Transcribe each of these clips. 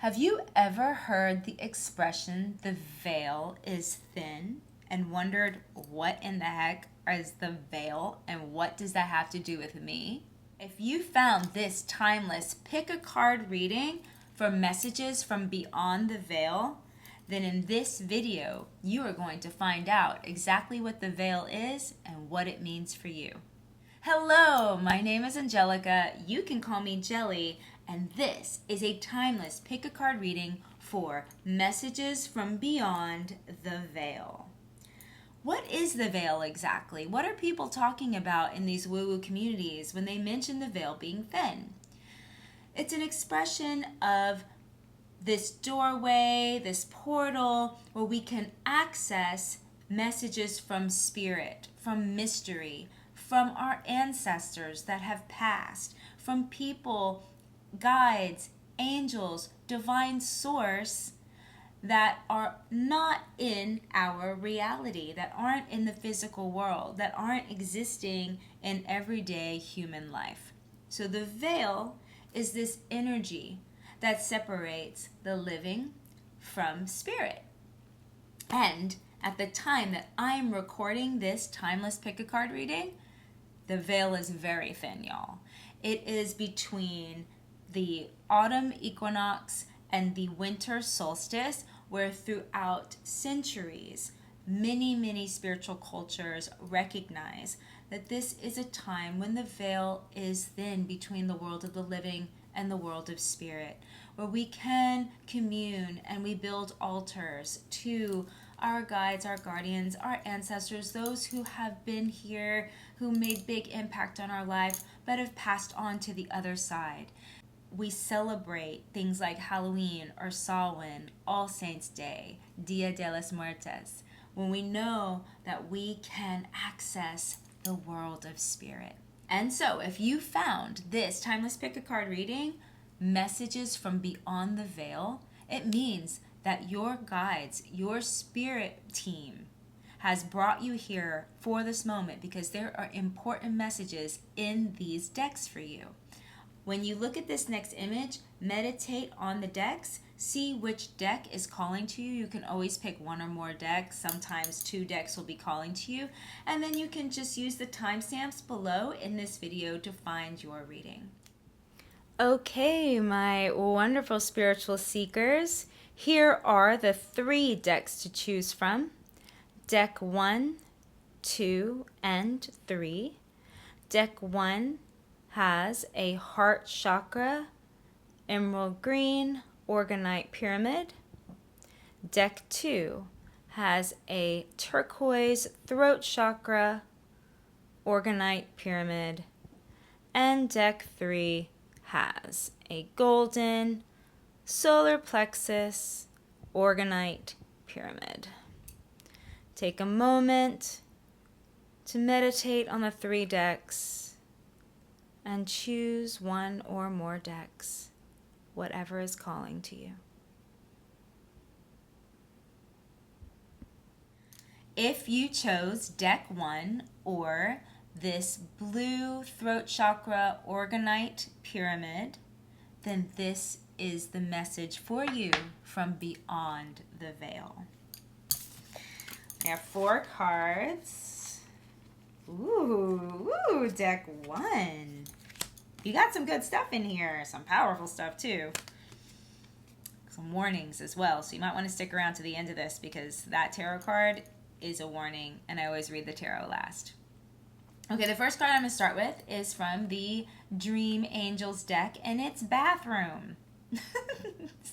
Have you ever heard the expression, the veil is thin, and wondered what in the heck is the veil and what does that have to do with me? If you found this timeless pick a card reading for messages from beyond the veil, then in this video, you are going to find out exactly what the veil is and what it means for you. Hello, my name is Angelica. You can call me Jelly, and this is a timeless pick a card reading for messages from beyond the veil. What is the veil exactly? What are people talking about in these woo-woo communities when they mention the veil being thin? It's an expression of this doorway, this portal, where we can access messages from spirit, from mystery, from our ancestors that have passed, from people, guides, angels, divine source that are not in our reality, that aren't in the physical world, that aren't existing in everyday human life. So the veil is this energy that separates the living from spirit. And at the time that I'm recording this timeless pick a card reading, the veil is very thin, y'all. It is between the autumn equinox and the winter solstice, where throughout centuries, many spiritual cultures recognize that this is a time when the veil is thin between the world of the living and the world of spirit, where we can commune and we build altars to our guides, our guardians, our ancestors, those who have been here, who made big impact on our life, but have passed on to the other side. We celebrate things like Halloween or Samhain, All Saints Day, Dia de los Muertos, when we know that we can access the world of spirit. And so if you found this timeless pick a card reading, messages from beyond the veil, it means that your guides, your spirit team has brought you here for this moment because there are important messages in these decks for you. When you look at this next image, meditate on the decks, see which deck is calling to you. You can always pick one or more decks. Sometimes two decks will be calling to you. And then you can just use the timestamps below in this video to find your reading. Okay, my wonderful spiritual seekers, here are the 3 decks to choose from. Deck 1, 2, and 3. Deck 1 has a heart chakra, emerald green, organite pyramid. Deck 2 has a turquoise throat chakra, organite pyramid. And deck 3 has a golden solar plexus, organite pyramid. Take a moment to meditate on the 3 decks and choose one or more decks, whatever is calling to you. If you chose deck 1 or this blue throat chakra organite pyramid, then this is the message for you from beyond the veil. We have 4 cards. Ooh, deck 1. You got some good stuff in here, some powerful stuff too. Some warnings as well, so you might want to stick around to the end of this because that tarot card is a warning, and I always read the tarot last. Okay, the first card I'm going to start with is from the Dream Angels deck, and it's Bathroom.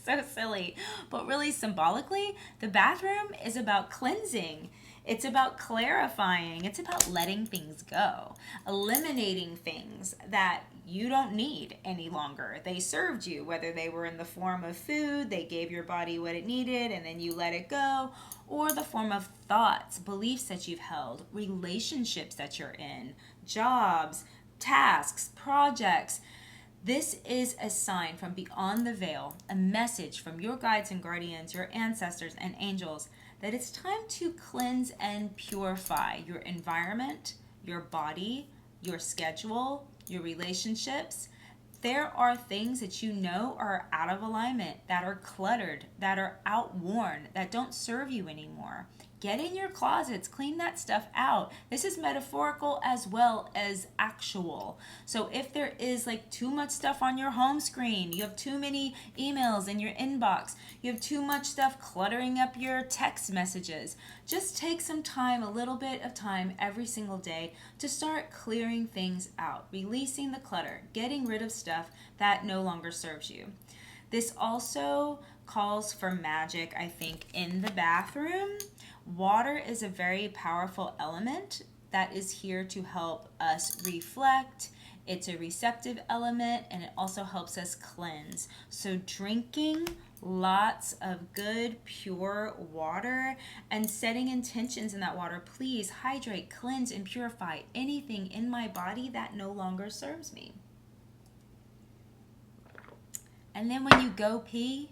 So silly, but really symbolically, the bathroom is about cleansing. It's about clarifying. It's about letting things go, eliminating things that you don't need any longer. They served you, whether they were in the form of food, they gave your body what it needed, and then you let it go, or the form of thoughts, beliefs that you've held, relationships that you're in, jobs, tasks, projects. This is a sign from beyond the veil, a message from your guides and guardians, your ancestors and angels, that it's time to cleanse and purify your environment, your body, your schedule, your relationships, there are things that you know are out of alignment, that are cluttered, that are outworn, that don't serve you anymore. Get in your closets, clean that stuff out. This is metaphorical as well as actual. So if there is like too much stuff on your home screen, you have too many emails in your inbox, you have too much stuff cluttering up your text messages, just take some time, a little bit of time every single day to start clearing things out, releasing the clutter, getting rid of stuff that no longer serves you. This also calls for magic, I think, in the bathroom. Water is a very powerful element that is here to help us reflect. It's a receptive element, and it also helps us cleanse. So drinking lots of good, pure water and setting intentions in that water. Please hydrate, cleanse, and purify anything in my body that no longer serves me. And then when you go pee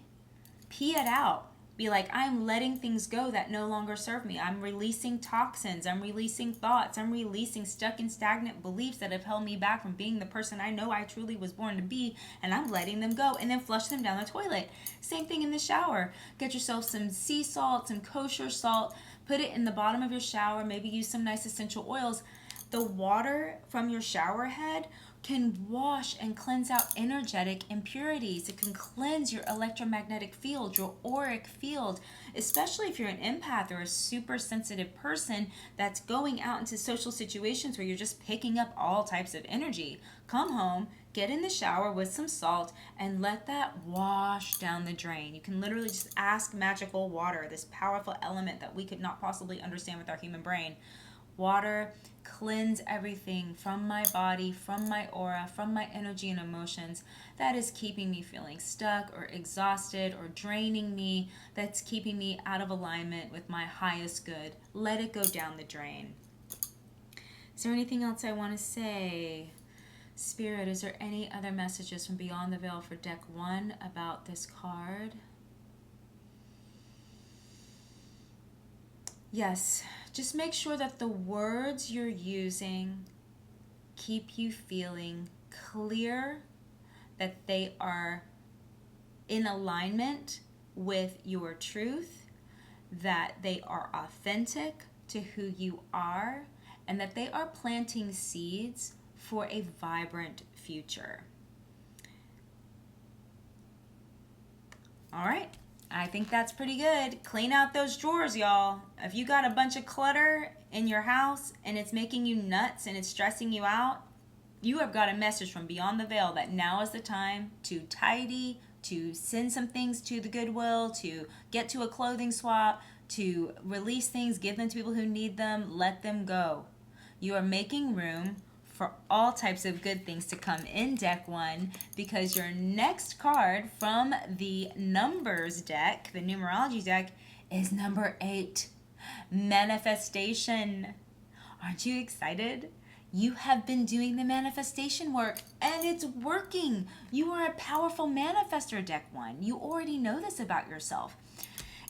it out. Be like, I'm letting things go that no longer serve me. I'm releasing toxins. I'm releasing thoughts. I'm releasing stuck and stagnant beliefs that have held me back from being the person I know I truly was born to be. And I'm letting them go, and then flush them down the toilet. Same thing in the shower. Get yourself some sea salt, some kosher salt. Put it in the bottom of your shower. Maybe use some nice essential oils. The water from your shower head can wash and cleanse out energetic impurities. It can cleanse your electromagnetic field, your auric field, especially if you're an empath or a super sensitive person that's going out into social situations where you're just picking up all types of energy. Come home, get in the shower with some salt, and let that wash down the drain. You can literally just ask magical water, this powerful element that we could not possibly understand with our human brain. Water, cleanse everything from my body, from my aura, from my energy and emotions that is keeping me feeling stuck or exhausted or draining me, that's keeping me out of alignment with my highest good. Let it go down the drain. Is there anything else I want to say? Spirit, is there any other messages from Beyond the Veil for deck 1 about this card? Yes, just make sure that the words you're using keep you feeling clear, that they are in alignment with your truth, that they are authentic to who you are, and that they are planting seeds for a vibrant future. All right. I think that's pretty good. Clean out those drawers, y'all. If you got a bunch of clutter in your house and it's making you nuts and it's stressing you out, you have got a message from Beyond the Veil that now is the time to tidy, to send some things to the Goodwill, to get to a clothing swap, to release things, give them to people who need them, let them go. You are making room for all types of good things to come in deck 1, because your next card from the numbers deck, the numerology deck, is number 8, manifestation. Aren't you excited? You have been doing the manifestation work and it's working. You are a powerful manifester, deck 1. You already know this about yourself.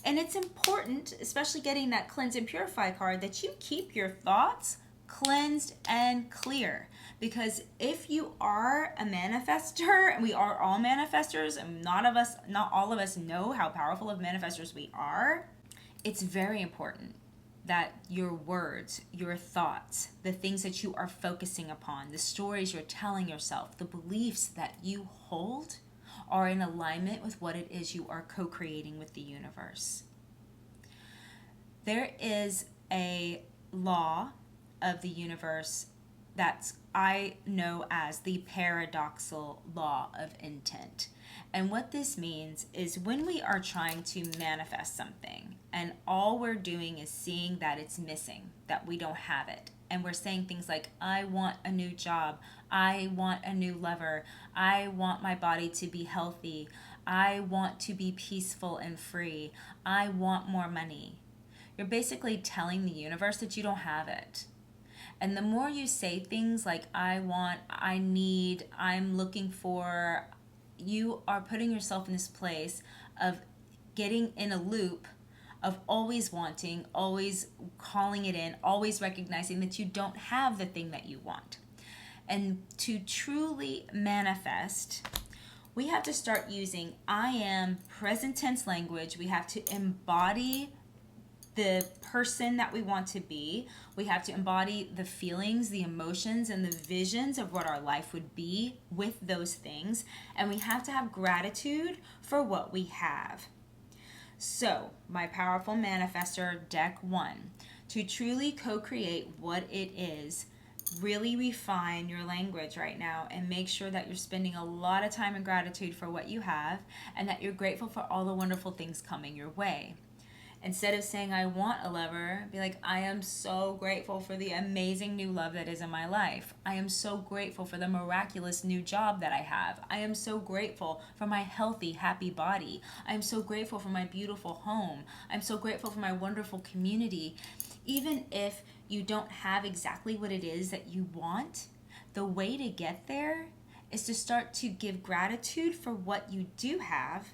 And it's important, especially getting that cleanse and purify card, that you keep your thoughts cleansed and clear, because if you are a manifester, and we are all manifestors, and not all of us know how powerful of manifestors we are, it's very important that your words, your thoughts, the things that you are focusing upon, the stories you're telling yourself, the beliefs that you hold are in alignment with what it is you are co-creating with the universe. There is a law of the universe that I know as the paradoxical law of intent. And what this means is when we are trying to manifest something and all we're doing is seeing that it's missing, that we don't have it, and we're saying things like, I want a new job, I want a new lover, I want my body to be healthy, I want to be peaceful and free, I want more money. You're basically telling the universe that you don't have it. And the more you say things like, I want, I need, I'm looking for, you are putting yourself in this place of getting in a loop of always wanting, always calling it in, always recognizing that you don't have the thing that you want. And to truly manifest, we have to start using I am present tense language. We have to embody the person that we want to be. We have to embody the feelings, the emotions, and the visions of what our life would be with those things. And we have to have gratitude for what we have. So, my powerful manifestor deck 1, to truly co-create what it is, really refine your language right now and make sure that you're spending a lot of time in gratitude for what you have and that you're grateful for all the wonderful things coming your way. Instead of saying, I want a lover, be like, I am so grateful for the amazing new love that is in my life. I am so grateful for the miraculous new job that I have. I am so grateful for my healthy, happy body. I am so grateful for my beautiful home. I'm so grateful for my wonderful community. Even if you don't have exactly what it is that you want, the way to get there is to start to give gratitude for what you do have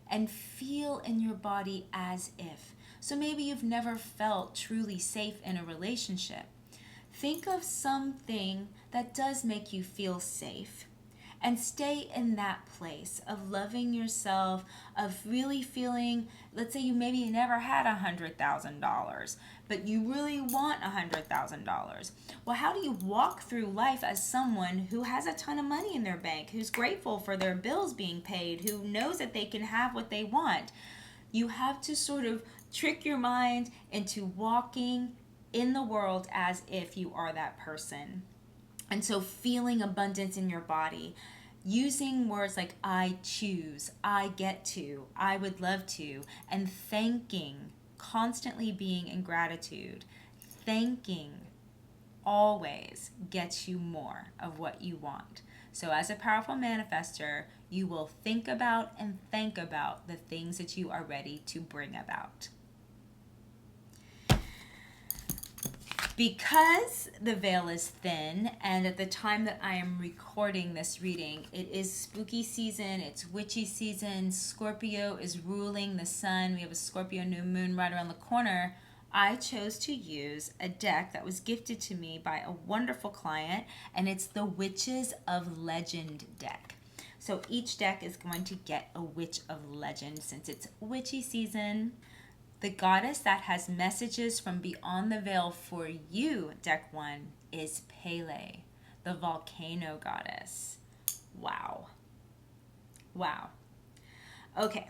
and feel in your body as if. So maybe you've never felt truly safe in a relationship. Think of something that does make you feel safe and stay in that place of loving yourself, of really feeling, let's say you maybe never had $100,000, but you really want $100,000. Well, how do you walk through life as someone who has a ton of money in their bank, who's grateful for their bills being paid, who knows that they can have what they want? You have to sort of trick your mind into walking in the world as if you are that person. And so feeling abundance in your body, using words like I choose, I get to, I would love to, and thanking, constantly being in gratitude. Thanking always gets you more of what you want. So as a powerful manifester, you will think about and thank about the things that you are ready to bring about. Because the veil is thin, and at the time that I am recording this reading, it is spooky season, it's witchy season, Scorpio is ruling the sun, we have a Scorpio new moon right around the corner, I chose to use a deck that was gifted to me by a wonderful client, and it's the Witches of Legend deck. So each deck is going to get a Witch of Legend since it's witchy season. The goddess that has messages from beyond the veil for you, deck 1, is Pele, the volcano goddess. Wow. Wow. Okay.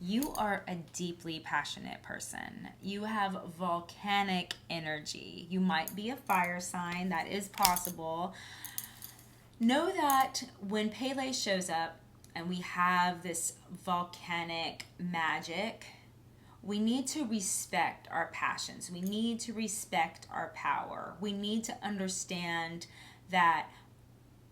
You are a deeply passionate person. You have volcanic energy. You might be a fire sign. That is possible. Know that when Pele shows up and we have this volcanic magic, we need to respect our passions. We need to respect our power. We need to understand that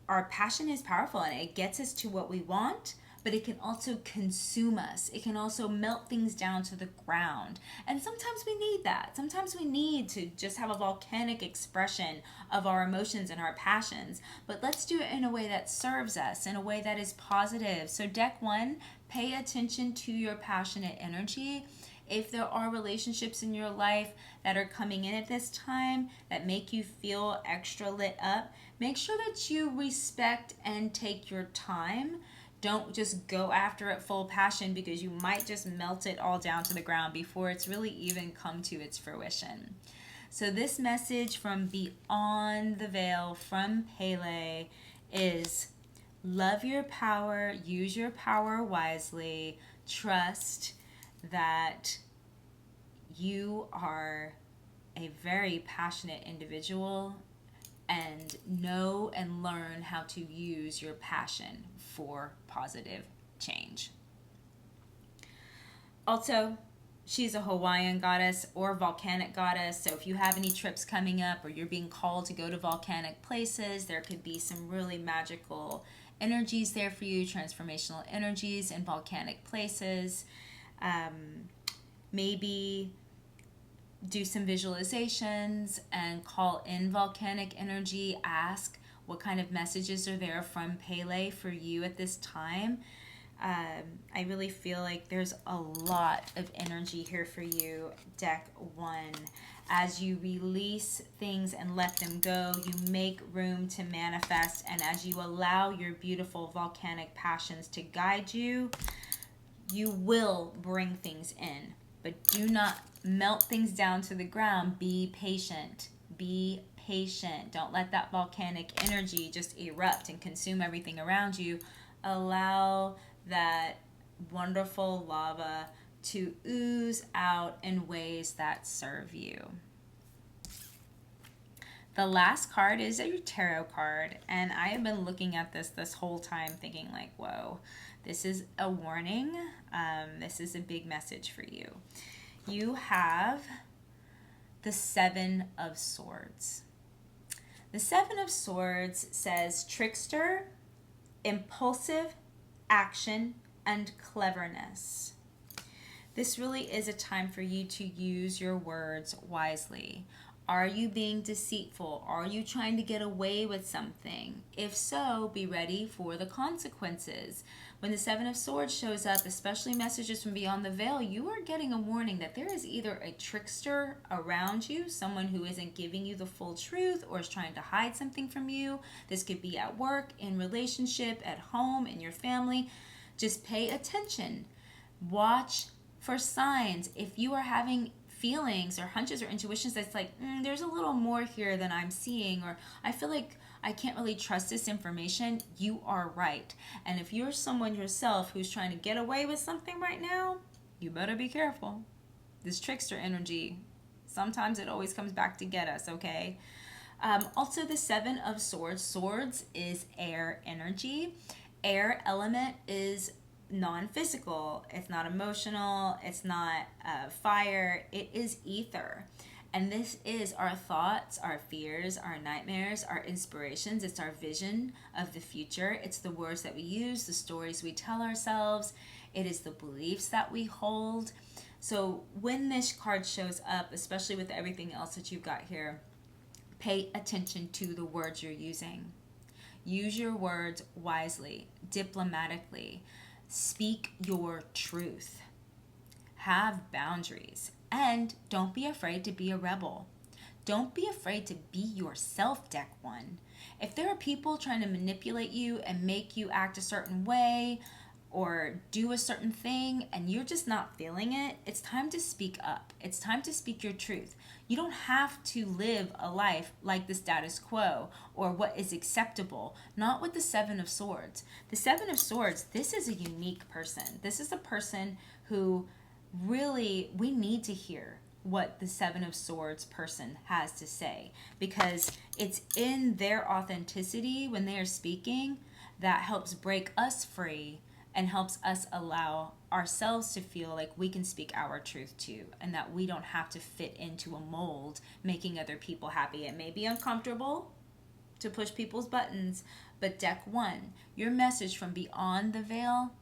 our passion is powerful and it gets us to what we want, but it can also consume us. It can also melt things down to the ground. And sometimes we need that. Sometimes we need to just have a volcanic expression of our emotions and our passions. But let's do it in a way that serves us, in a way that is positive. So deck 1, pay attention to your passionate energy. If there are relationships in your life that are coming in at this time that make you feel extra lit up, make sure that you respect and take your time. Don't just go after it full passion, because you might just melt it all down to the ground before it's really even come to its fruition. So this message from beyond the veil from Pele is love your power, use your power wisely, trust that you are a very passionate individual, and know and learn how to use your passion for positive change. Also, she's a Hawaiian goddess or volcanic goddess, so if you have any trips coming up or you're being called to go to volcanic places, there could be some really magical energies there for you, transformational energies in volcanic places. Maybe do some visualizations and call in volcanic energy. Ask what kind of messages are there from Pele for you at this time. I really feel like there's a lot of energy here for you, deck 1. As you release things and let them go, you make room to manifest. And as you allow your beautiful volcanic passions to guide you, you will bring things in. But do not melt things down to the ground. Be patient. Be patient. Don't let that volcanic energy just erupt and consume everything around you. Allow that wonderful lava to ooze out in ways that serve you. The last card is a tarot card, and I have been looking at this whole time thinking like, whoa, this is a warning. This is a big message for you. You have the 7 of Swords. The 7 of Swords says trickster, impulsive, action, and cleverness. This really is a time for you to use your words wisely. Are you being deceitful? Are you trying to get away with something? If so, be ready for the consequences. When the 7 of Swords shows up, especially messages from beyond the veil, you are getting a warning that there is either a trickster around you, someone who isn't giving you the full truth or is trying to hide something from you. This could be at work, in relationship, at home, in your family. Just pay attention. Watch for signs. If you are having feelings or hunches or intuitions that's like, there's a little more here than I'm seeing, or I feel like I can't really trust this information, you are right. And if you're someone yourself who's trying to get away with something right now, you better be careful. This trickster energy, sometimes it always comes back to get us, okay? Also, the 7 of Swords. Swords is air energy. Air element is non-physical. It's not emotional. It's not fire. It is ether. And this is our thoughts, our fears, our nightmares, our inspirations. It's our vision of the future. It's the words that we use, the stories we tell ourselves. It is the beliefs that we hold. So when this card shows up, especially with everything else that you've got here, pay attention to the words you're using. Use your words wisely, diplomatically. Speak your truth. Have boundaries. And don't be afraid to be a rebel. Don't be afraid to be yourself, deck 1. If there are people trying to manipulate you and make you act a certain way or do a certain thing and you're just not feeling it, it's time to speak up. It's time to speak your truth. You don't have to live a life like the status quo or what is acceptable. Not with the 7 of Swords. The 7 of Swords, this is a unique person. This is a person who really, we need to hear what the 7 of Swords person has to say, because it's in their authenticity when they are speaking that helps break us free and helps us allow ourselves to feel like we can speak our truth too, and that we don't have to fit into a mold making other people happy. It may be uncomfortable to push people's buttons, but deck 1, your message from beyond the veil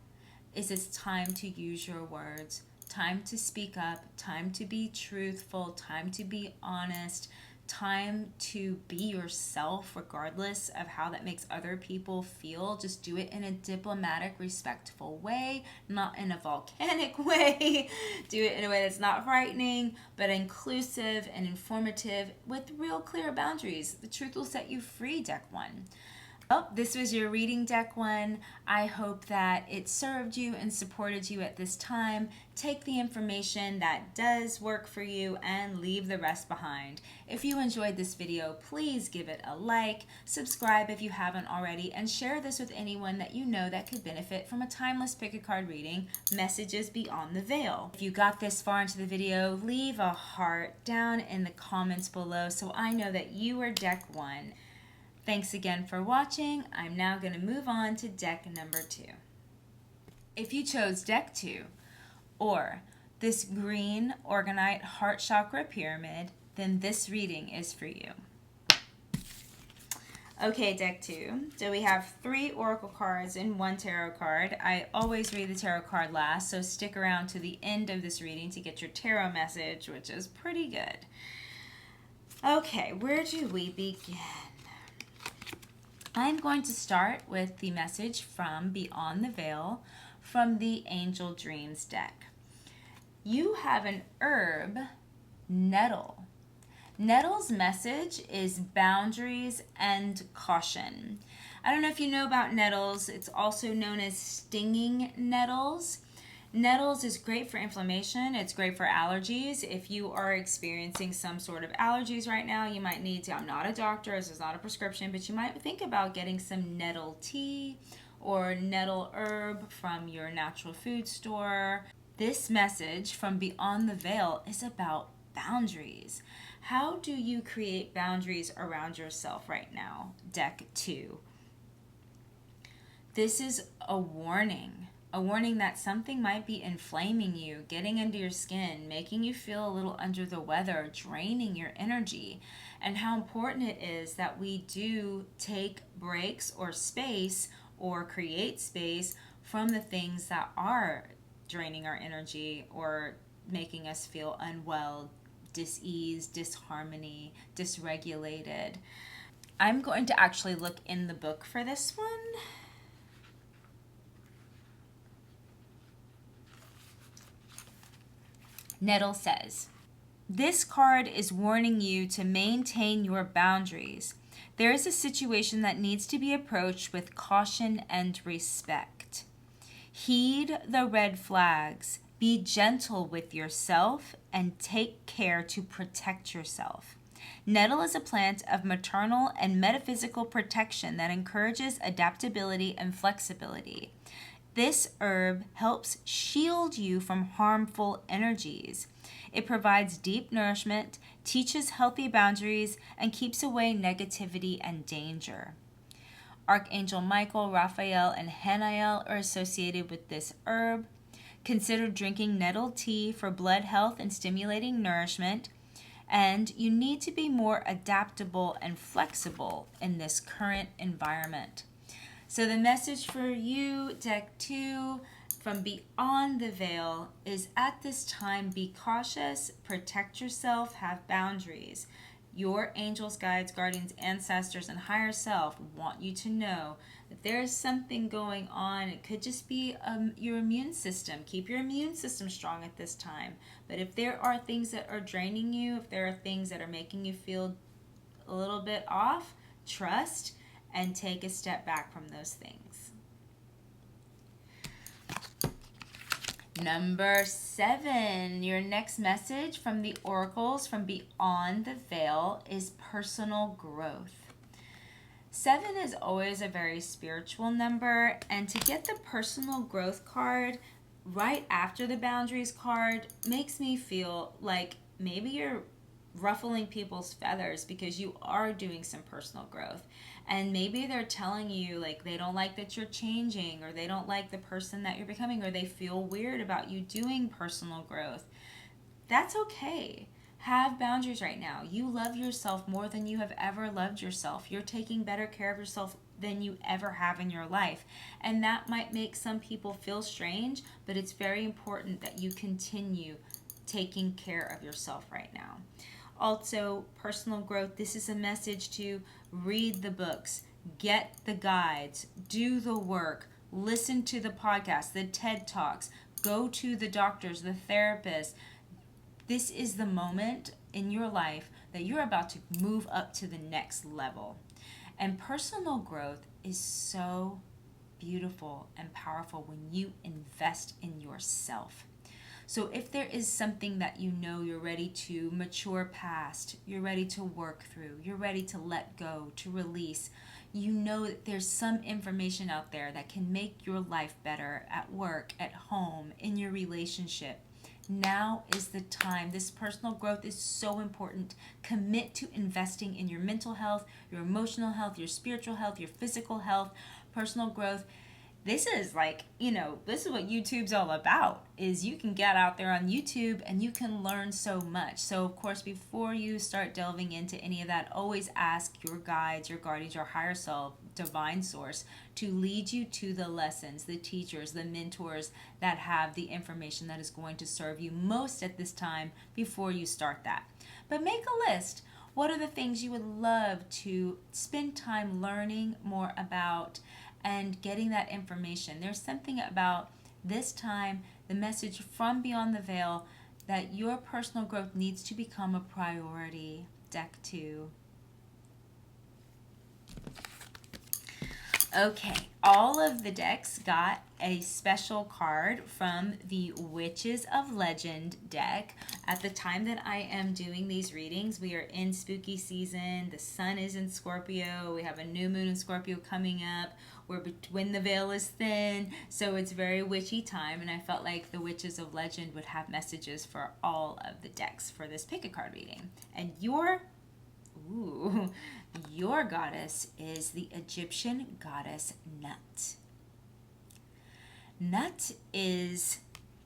is it's time to use your words, time to speak up, time to be truthful, time to be honest, time to be yourself regardless of how that makes other people feel. Just do it in a diplomatic, respectful way, not in a volcanic way. Do it in a way that's not frightening, but inclusive and informative with real clear boundaries. The truth will set you free, deck 1. Well, this was your reading, deck 1. I hope that it served you and supported you at this time. Take the information that does work for you and leave the rest behind. If you enjoyed this video, please give it a like, subscribe if you haven't already, and share this with anyone that you know that could benefit from a timeless pick a card reading, Messages Beyond the Veil. If you got this far into the video, leave a heart down in the comments below so I know that you are deck 1. Thanks again for watching. I'm now going to move on to deck number 2. If you chose deck 2, or this green Organite Heart Chakra Pyramid, then this reading is for you. Okay, deck 2. So we have 3 oracle cards and 1 tarot card. I always read the tarot card last, so stick around to the end of this reading to get your tarot message, which is pretty good. Okay, where do we begin? I'm going to start with the message from Beyond the Veil from the Angel Dreams deck. You have an herb, nettle. Nettle's message is boundaries and caution. I don't know if you know about nettles. It's also known as stinging nettles. Nettles is great for inflammation. It's great for allergies. If you are experiencing some sort of allergies right now, you might need to, I'm not a doctor, this is not a prescription, but you might think about getting some nettle tea or nettle herb from your natural food store. This message from Beyond the Veil is about boundaries. How do you create boundaries around yourself right now? Deck 2. This is a warning that something might be inflaming you, getting under your skin, making you feel a little under the weather, draining your energy, and how important it is that we do take breaks or space or create space from the things that are draining our energy or making us feel unwell, dis-ease, disharmony, dysregulated. I'm going to actually look in the book for this one. Nettle says, this card is warning you to maintain your boundaries. There is a situation that needs to be approached with caution and respect. Heed the red flags. Be gentle with yourself and take care to protect yourself. Nettle is a plant of maternal and metaphysical protection that encourages adaptability and flexibility. This herb helps shield you from harmful energies. It provides deep nourishment, teaches healthy boundaries, and keeps away negativity and danger. Archangel Michael, Raphael, and Hanael are associated with this herb. Consider drinking nettle tea for blood health and stimulating nourishment. And you need to be more adaptable and flexible in this current environment. So the message for you, deck 2, from Beyond the Veil, is at this time, be cautious, protect yourself, have boundaries. Your angels, guides, guardians, ancestors, and higher self want you to know that there is something going on. It could just be your immune system. Keep your immune system strong at this time. But if there are things that are draining you, if there are things that are making you feel a little bit off, trust and take a step back from those things. Number 7, your next message from the oracles from Beyond the Veil is personal growth. 7 is always a very spiritual number, and to get the personal growth card right after the boundaries card makes me feel like maybe you're ruffling people's feathers because you are doing some personal growth. And maybe they're telling you like they don't like that you're changing, or they don't like the person that you're becoming, or they feel weird about you doing personal growth. That's okay. Have boundaries right now. You love yourself more than you have ever loved yourself. You're taking better care of yourself than you ever have in your life. And that might make some people feel strange, but it's very important that you continue taking care of yourself right now. Also, personal growth, this is a message to read the books, get the guides, do the work, listen to the podcasts, the TED Talks, go to the doctors, the therapists. This is the moment in your life that you're about to move up to the next level. And personal growth is so beautiful and powerful when you invest in yourself. So if there is something that you know you're ready to mature past, you're ready to work through, you're ready to let go, to release, you know that there's some information out there that can make your life better at work, at home, in your relationship. Now is the time. This personal growth is so important. Commit to investing in your mental health, your emotional health, your spiritual health, your physical health. Personal growth, this is like, this is what YouTube's all about, is you can get out there on YouTube and you can learn so much. So of course, before you start delving into any of that, always ask your guides, your guardians, your higher self, divine source, to lead you to the lessons, the teachers, the mentors that have the information that is going to serve you most at this time before you start that. But make a list. What are the things you would love to spend time learning more about and getting that information? There's something about This time, the message from Beyond the Veil that your personal growth needs to become a priority. Deck 2. Okay, all of the decks got a special card from the Witches of Legend deck. At the time that I am doing these readings, we are in spooky season. The sun is in Scorpio. We have a new moon in Scorpio coming up. We're when the veil is thin, so it's very witchy time, and I felt like the Witches of Legend would have messages for all of the decks for this pick a card reading. And your goddess is the Egyptian goddess Nut. Nut is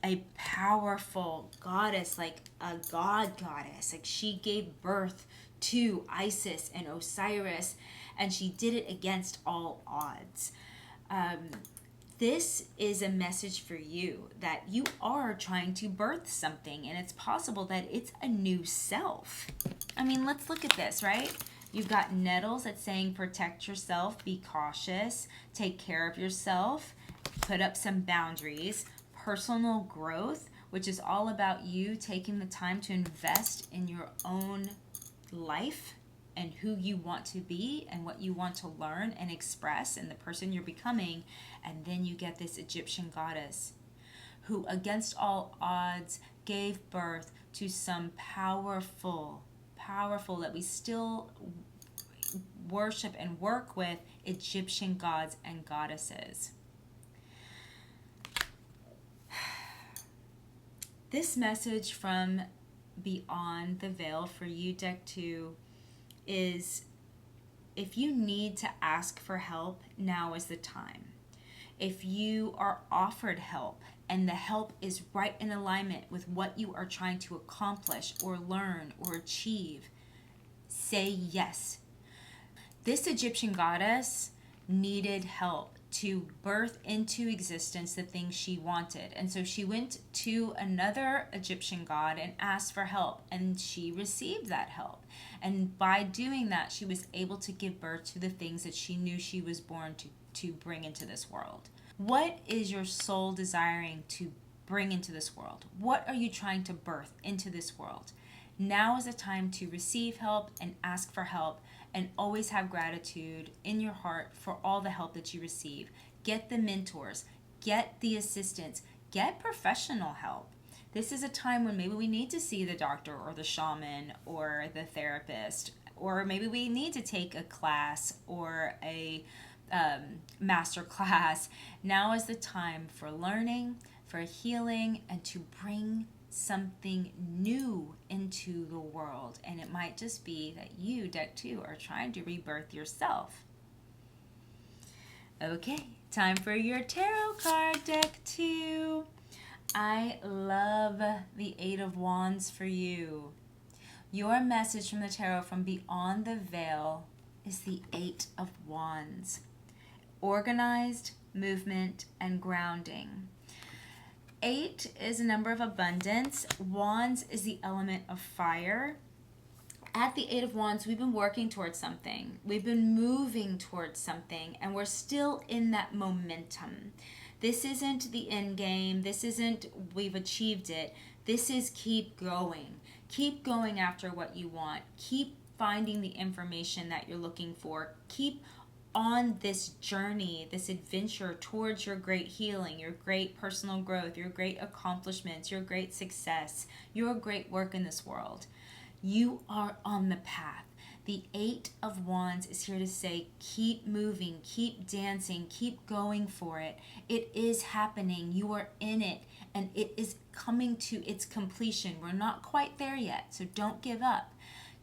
a powerful goddess, like a goddess. Like, she gave birth to Isis and Osiris, and she did it against all odds. This is a message for you that you are trying to birth something, and it's possible that it's a new self. I mean, let's look at this, right? You've got nettles that's saying protect yourself, be cautious, take care of yourself, put up some boundaries. Personal growth, which is all about you taking the time to invest in your own life and who you want to be and what you want to learn and express and the person you're becoming. And then you get this Egyptian goddess who, against all odds, gave birth to some powerful that we still worship and work with, Egyptian gods and goddesses. This message from Beyond the Veil for you, Deck 2, is if you need to ask for help, now is the time. If you are offered help and the help is right in alignment with what you are trying to accomplish or learn or achieve, say yes. This Egyptian goddess needed help to birth into existence the things she wanted. And so she went to another Egyptian god and asked for help, and she received that help. And by doing that, she was able to give birth to the things that she knew she was born to bring into this world. What is your soul desiring to bring into this world? What are you trying to birth into this world? Now is the time to receive help and ask for help, and always have gratitude in your heart for all the help that you receive. Get the mentors, get the assistance, get professional help. This is a time when maybe we need to see the doctor or the shaman or the therapist, or maybe we need to take a class or a master class. Now is the time for learning, for healing, and to bring something new into the world. And it might just be that you, Deck 2, are trying to rebirth yourself. Okay, time for your tarot card, Deck 2. I love the 8 of Wands for you. Your message from the tarot from Beyond the Veil is the 8 of Wands. Organized, movement, and grounding. 8 is a number of abundance. Wands is the element of fire. At the 8 of Wands, we've been working towards something. We've been moving towards something, and we're still in that momentum. This isn't the end game. This isn't we've achieved it. This is keep going. Keep going after what you want. Keep finding the information that you're looking for. Keep on this journey, this adventure towards your great healing, your great personal growth, your great accomplishments, your great success, your great work in this world. You are on the path. The 8 of Wands is here to say, keep moving, keep dancing, keep going for it. It is happening. You are in it, and it is coming to its completion. We're not quite there yet, so don't give up.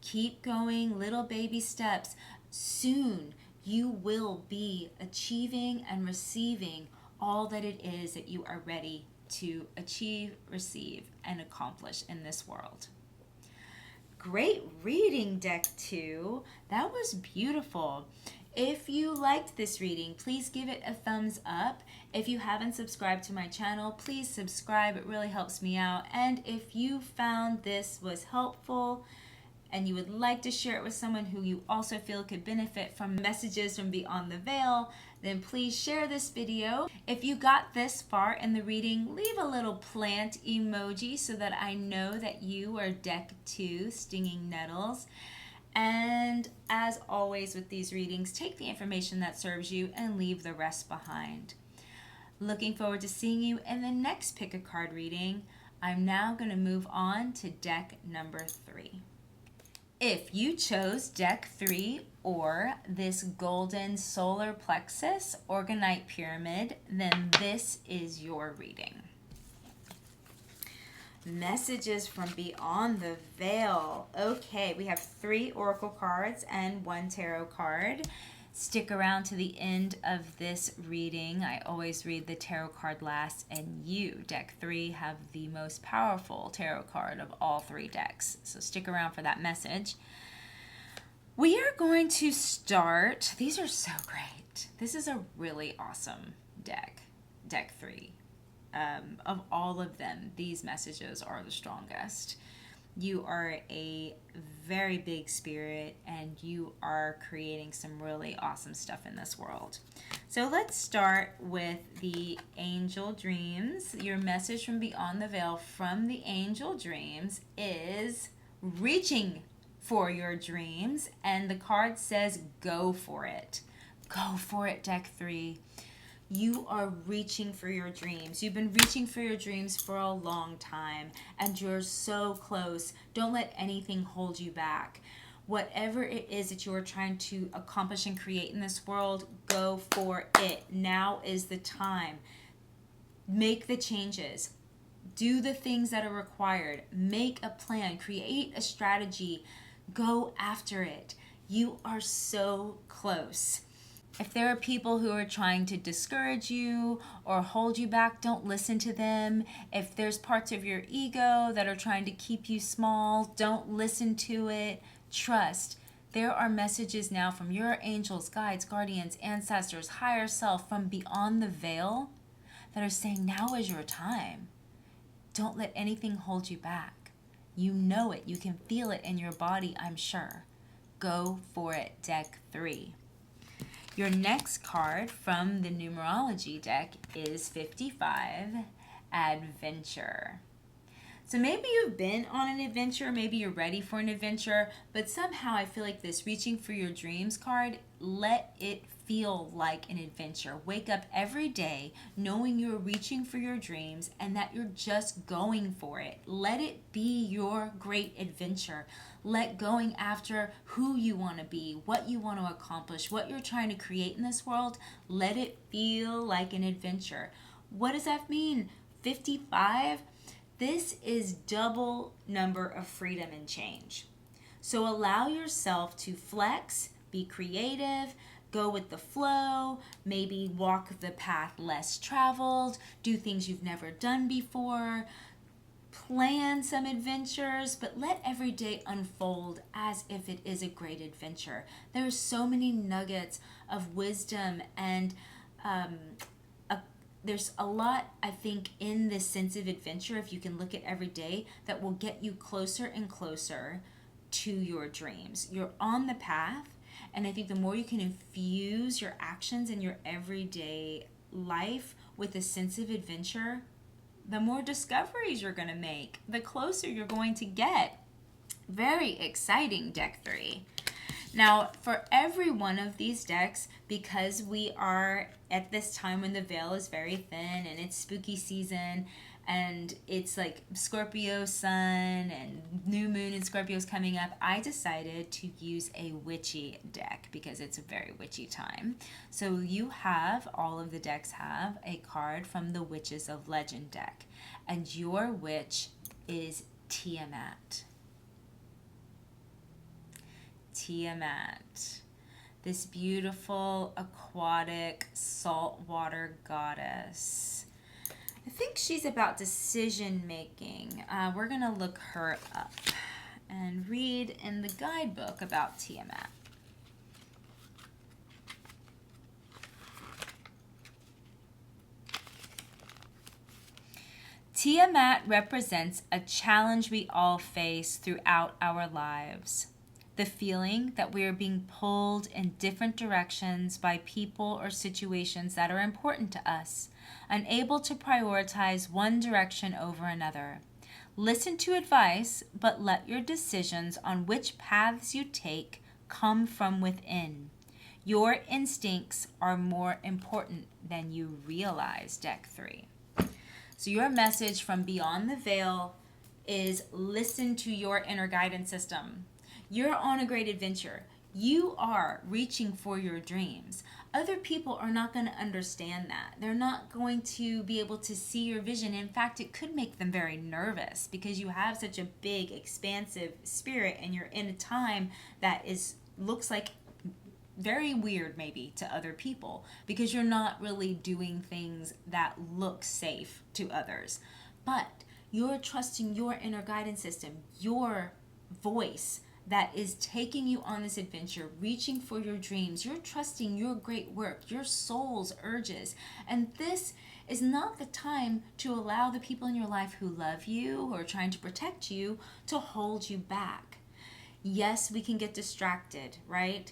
Keep going, little baby steps. Soon, you will be achieving and receiving all that it is that you are ready to achieve, receive, and accomplish in this world. Great reading, Deck 2. That was beautiful. If you liked this reading, please give it a thumbs up. If you haven't subscribed to my channel, please subscribe. It really helps me out. And if you found this was helpful, and you would like to share it with someone who you also feel could benefit from messages from Beyond the Veil, then please share this video. If you got this far in the reading, leave a little plant emoji so that I know that you are deck 2, Stinging Nettles. And as always with these readings, take the information that serves you and leave the rest behind. Looking forward to seeing you in the next pick a card reading. I'm now going to move on to deck number 3. If you chose deck 3 or this golden solar plexus orgonite pyramid, then this is your reading. Messages from Beyond the Veil. Okay, we have 3 oracle cards and 1 tarot card. Stick around to the end of this reading. I always read the tarot card last, and you, deck 3, have the most powerful tarot card of all 3 decks. So stick around for that message. We are going to start. These are so great. This is a really awesome deck, deck 3. Of all of them, these messages are the strongest. You are a very big spirit and you are creating some really awesome stuff in this world. So let's start with the angel dreams. Your message from Beyond the Veil from the angel dreams is reaching for your dreams, and the card says go for it. Go for it, deck 3. You are reaching for your dreams. You've been reaching for your dreams for a long time, and you're so close. Don't let anything hold you back. Whatever it is that you are trying to accomplish and create in this world, go for it. Now is the time. Make the changes. Do the things that are required. Make a plan. Create a strategy. Go after it. You are so close. If there are people who are trying to discourage you or hold you back, don't listen to them. If there's parts of your ego that are trying to keep you small, don't listen to it. Trust. There are messages now from your angels, guides, guardians, ancestors, higher self, from beyond the veil that are saying now is your time. Don't let anything hold you back. You know it. You can feel it in your body, I'm sure. Go for it, deck 3. Your next card from the numerology deck is 55, Adventure. So maybe you've been on an adventure, maybe you're ready for an adventure, but somehow I feel like this reaching for your dreams card, let it feel like an adventure. Wake up every day knowing you're reaching for your dreams and that you're just going for it. Let it be your great adventure. Let going after who you want to be, what you want to accomplish, what you're trying to create in this world, let it feel like an adventure. What does that mean? 55? This is double number of freedom and change. So allow yourself to flex, be creative, go with the flow, maybe walk the path less traveled, do things you've never done before, plan some adventures, but let every day unfold as if it is a great adventure. There are so many nuggets of wisdom and there's a lot, I think, in this sense of adventure, if you can look at every day, that will get you closer and closer to your dreams. You're on the path, and I think the more you can infuse your actions in your everyday life with a sense of adventure, the more discoveries you're going to make, the closer you're going to get. Very exciting, deck 3. Now, for every one of these decks, because we are at this time when the veil is very thin and it's spooky season and it's like Scorpio sun and new moon and Scorpio's coming up, I decided to use a witchy deck because it's a very witchy time. So you have, all of the decks have, a card from the Witches of Legend deck. And your witch is Tiamat. Tiamat, this beautiful aquatic saltwater goddess. I think she's about decision making. We're gonna look her up and read in the guidebook about Tiamat. Tiamat represents a challenge we all face throughout our lives. The feeling that we are being pulled in different directions by people or situations that are important to us, unable to prioritize one direction over another. Listen to advice, but let your decisions on which paths you take come from within. Your instincts are more important than you realize, deck 3. So your message from Beyond the Veil is listen to your inner guidance system. You're on a great adventure. You are reaching for your dreams. Other people are not going to understand that. They're not going to be able to see your vision. In fact, it could make them very nervous because you have such a big, expansive spirit and you're in a time that looks like very weird maybe to other people because you're not really doing things that look safe to others. But you're trusting your inner guidance system, your voice that is taking you on this adventure, reaching for your dreams. You're trusting your great work, your soul's urges. And this is not the time to allow the people in your life who love you, who are trying to protect you, to hold you back. Yes, we can get distracted, right?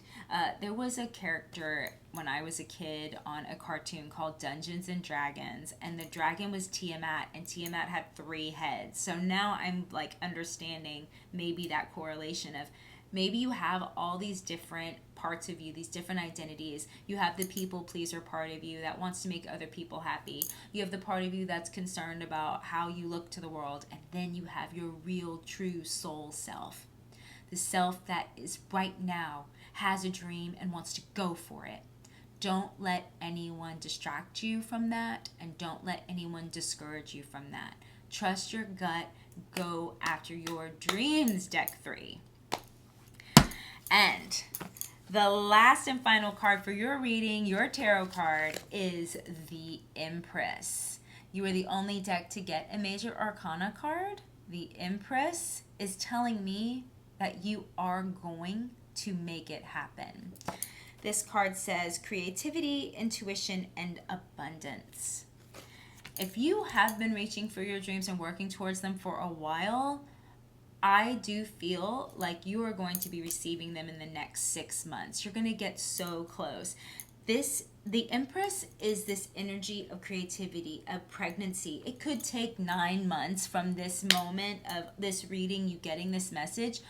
There was a character when I was a kid on a cartoon called Dungeons and Dragons, and the dragon was Tiamat, and Tiamat had 3 heads. So now I'm like understanding maybe that correlation of maybe you have all these different parts of you, these different identities. You have the people pleaser part of you that wants to make other people happy. You have the part of you that's concerned about how you look to the world, and then you have your real, true soul self. The self that is right now, has a dream and wants to go for it. Don't let anyone distract you from that, and don't let anyone discourage you from that. Trust your gut. Go after your dreams, deck 3. And the last and final card for your reading, your tarot card, is the Empress. You are the only deck to get a major arcana card. The Empress is telling me that you are going to make it happen. This card says creativity, intuition, and abundance. If you have been reaching for your dreams and working towards them for a while, I do feel like you are going to be receiving them in the next 6 months. You're going to get so close. The Empress is this energy of creativity, of pregnancy. It could take 9 months from this moment of this reading, you getting this message.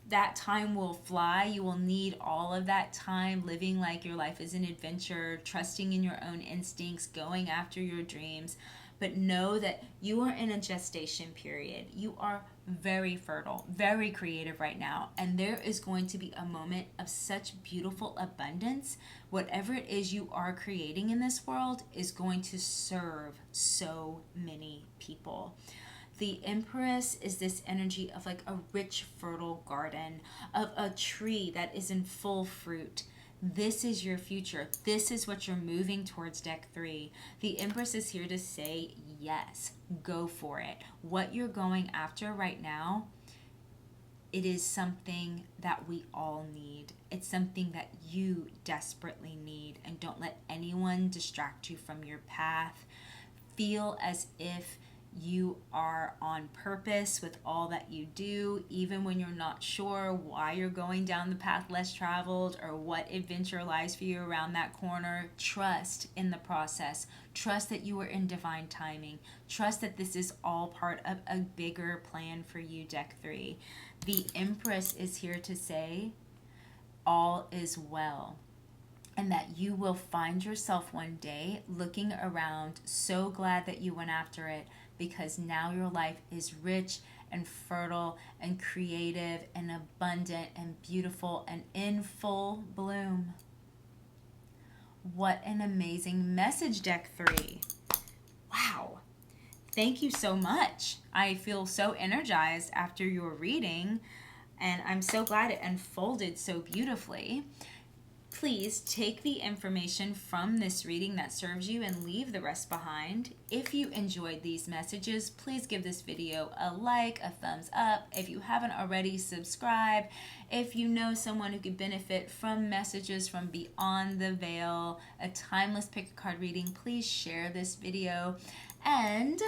That time will fly. You will need all of that time living like your life is an adventure, trusting in your own instincts, going after your dreams. But know that you are in a gestation period. You are very fertile, very creative right now. And there is going to be a moment of such beautiful abundance. Whatever it is you are creating in this world is going to serve so many people. The Empress is this energy of like a rich, fertile garden, of a tree that is in full fruit. This is your future. This is what you're moving towards, deck 3. The Empress is here to say, yes, go for it. What you're going after right now, it is something that we all need. It's something that you desperately need. And don't let anyone distract you from your path. Feel as if you are on purpose with all that you do, even when you're not sure why you're going down the path less traveled or what adventure lies for you around that corner. Trust in the process. Trust that you are in divine timing. Trust that this is all part of a bigger plan for you, deck 3. The Empress is here to say all is well. And that you will find yourself one day looking around so glad that you went after it, because now your life is rich and fertile and creative and abundant and beautiful and in full bloom. What an amazing message, deck 3. Wow. Thank you so much. I feel so energized after your reading, and I'm so glad it unfolded so beautifully. Please take the information from this reading that serves you and leave the rest behind. If you enjoyed these messages, please give this video a like, a thumbs up. If you haven't already, subscribe. If you know someone who could benefit from messages from Beyond the Veil, a timeless pick a card reading, please share this video. And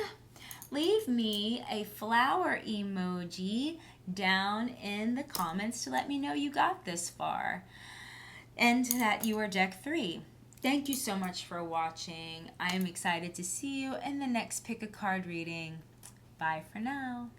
leave me a flower emoji down in the comments to let me know you got this far and that you are deck 3. Thank you so much for watching. I am excited to see you in the next pick a card reading. Bye for now.